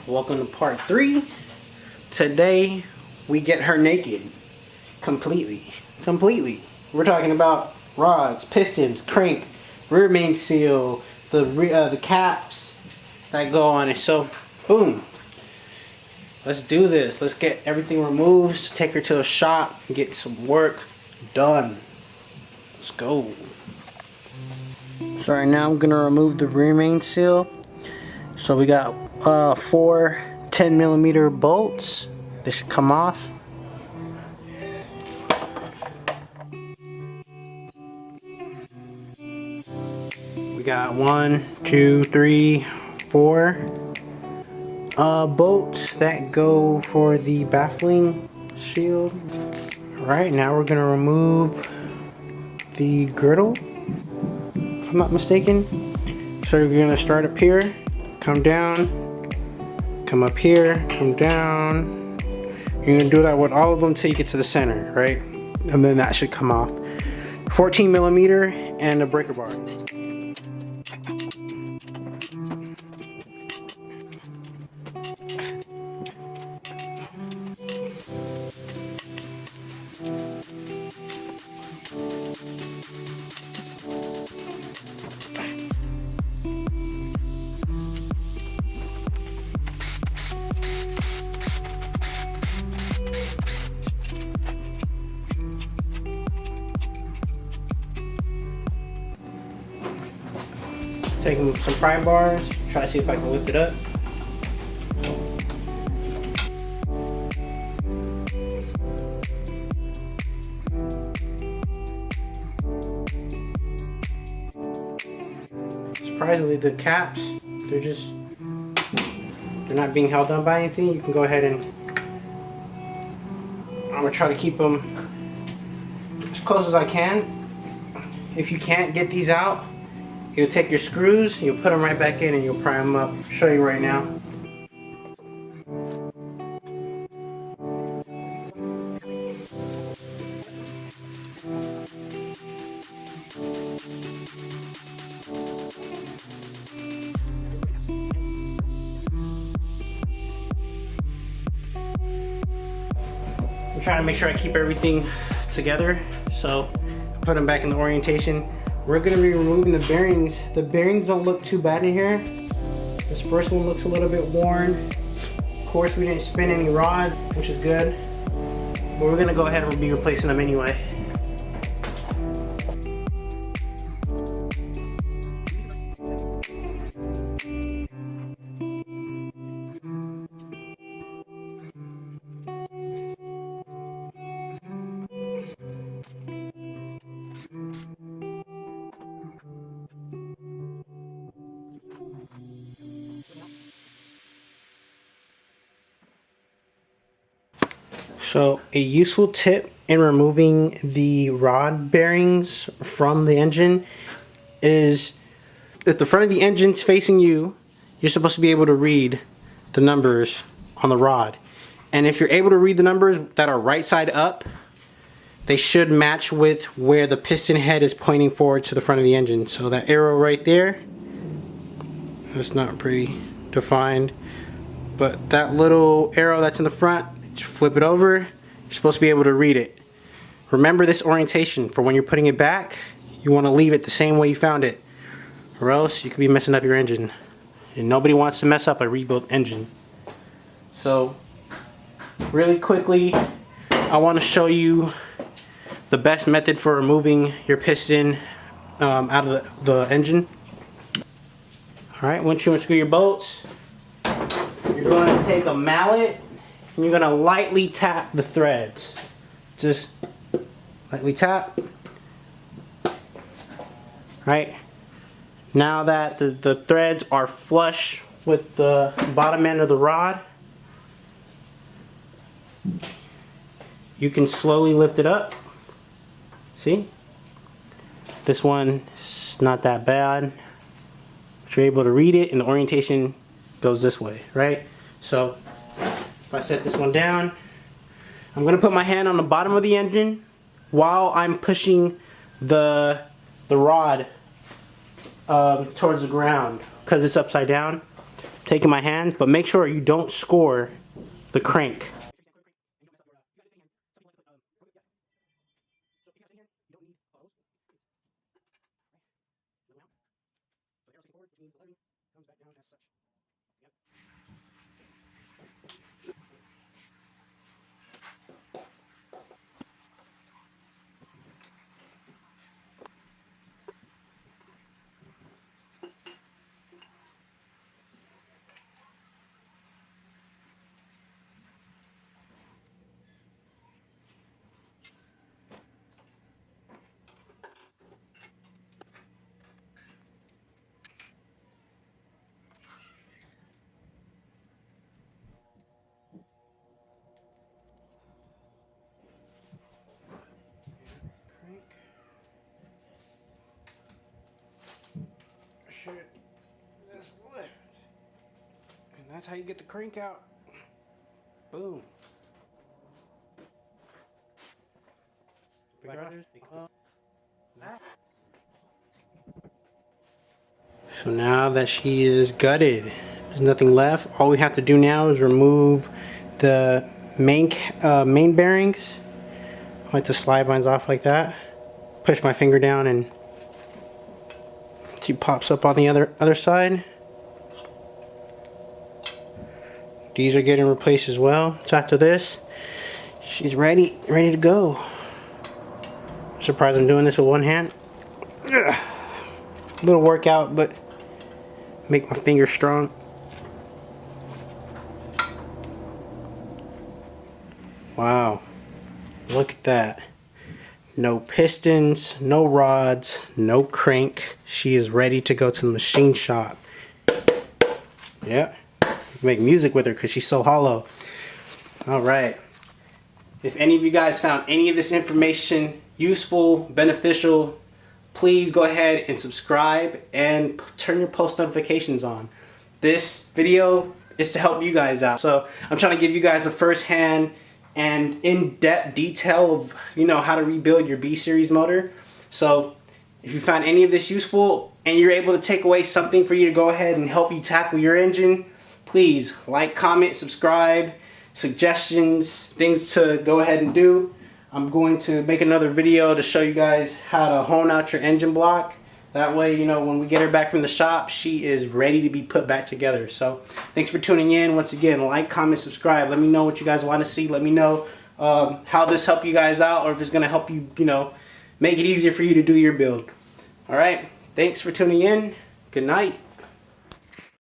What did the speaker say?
Welcome to part 3. Today we get her naked. Completely. We're talking about rods, pistons, crank, rear main seal, the caps that go on it. So, boom. Let's do this. Let's get everything removed. Take her to a shop and get some work done. Let's go. So right now I'm gonna remove the rear main seal. So we got 4 10mm bolts. They should come off. We got 1, 2, 3, 4 bolts that go for the baffling shield. Alright, now we're gonna remove the girdle, if I'm not mistaken. So you're gonna start up here, come down, come up here, come down. You're gonna do that with all of them till you get to the center, right? And then that should come off. 14mm and a breaker bar. Taking some pry bars, try to see if I can lift it up. Surprisingly, the caps, they're not being held on by anything. You can go ahead and, I'm gonna try to keep them as close as I can. If you can't get these out, you'll take your screws, you'll put them right back in and you'll pry them up. I'll show you right now. I'm trying to make sure I keep everything together, so I put them back in the orientation. We're going to be removing the bearings. The bearings don't look too bad in here. This first one looks a little bit worn. Of course, we didn't spin any rod, which is good. But we're going to go ahead and be replacing them anyway. So a useful tip in removing the rod bearings from the engine is if the front of the engine's facing you, you're supposed to be able to read the numbers on the rod. And if you're able to read the numbers that are right side up, they should match with where the piston head is pointing forward to the front of the engine. So that arrow right there, that's not pretty defined, but that little arrow that's in the front, flip it over, you're supposed to be able to read it. Remember this orientation for when you're putting it back. You want to leave it the same way you found it, or else you could be messing up your engine, and nobody wants to mess up a rebuilt engine. So really quickly, I want to show you the best method for removing your piston out of the engine. Alright, once you unscrew your bolts, you're going to take a mallet and you're going to lightly tap the threads. Just lightly tap. Right? Now that the threads are flush with the bottom end of the rod, you can slowly lift it up. See? This one is not that bad. But you're able to read it and the orientation goes this way, right? So if I set this one down, I'm going to put my hand on the bottom of the engine while I'm pushing the rod towards the ground because it's upside down. taking my hands, but make sure you don't score the crank. This lift. And that's how you get the crank out. Boom. So now that she is gutted, there's nothing left. All we have to do now is remove the main bearings. Like the slide lines off like that. Push my finger down and she pops up on the other side. These are getting replaced as well. So after this, she's ready to go. I'm surprised I'm doing this with one hand. Ugh. Little workout, but make my fingers strong. Wow, look at that. No pistons, no rods, no crank. She is ready to go to the machine shop. Yeah, make music with her because she's so hollow. All right. If any of you guys found any of this information useful, beneficial, please go ahead and subscribe and turn your post notifications on. This video is to help you guys out. So I'm trying to give you guys a first-hand and in-depth detail of, you know, how to rebuild your B-Series motor. So if you found any of this useful and you're able to take away something for you to go ahead and help you tackle your engine, please like, comment, subscribe, suggestions, things to go ahead and do. I'm going to make another video to show you guys how to hone out your engine block. That way, you know, when we get her back from the shop, she is ready to be put back together. So thanks for tuning in. Once again, like, comment, subscribe. Let me know what you guys want to see. Let me know how this helped you guys out, or if it's going to help you, you know, make it easier for you to do your build. All right. Thanks for tuning in. Good night.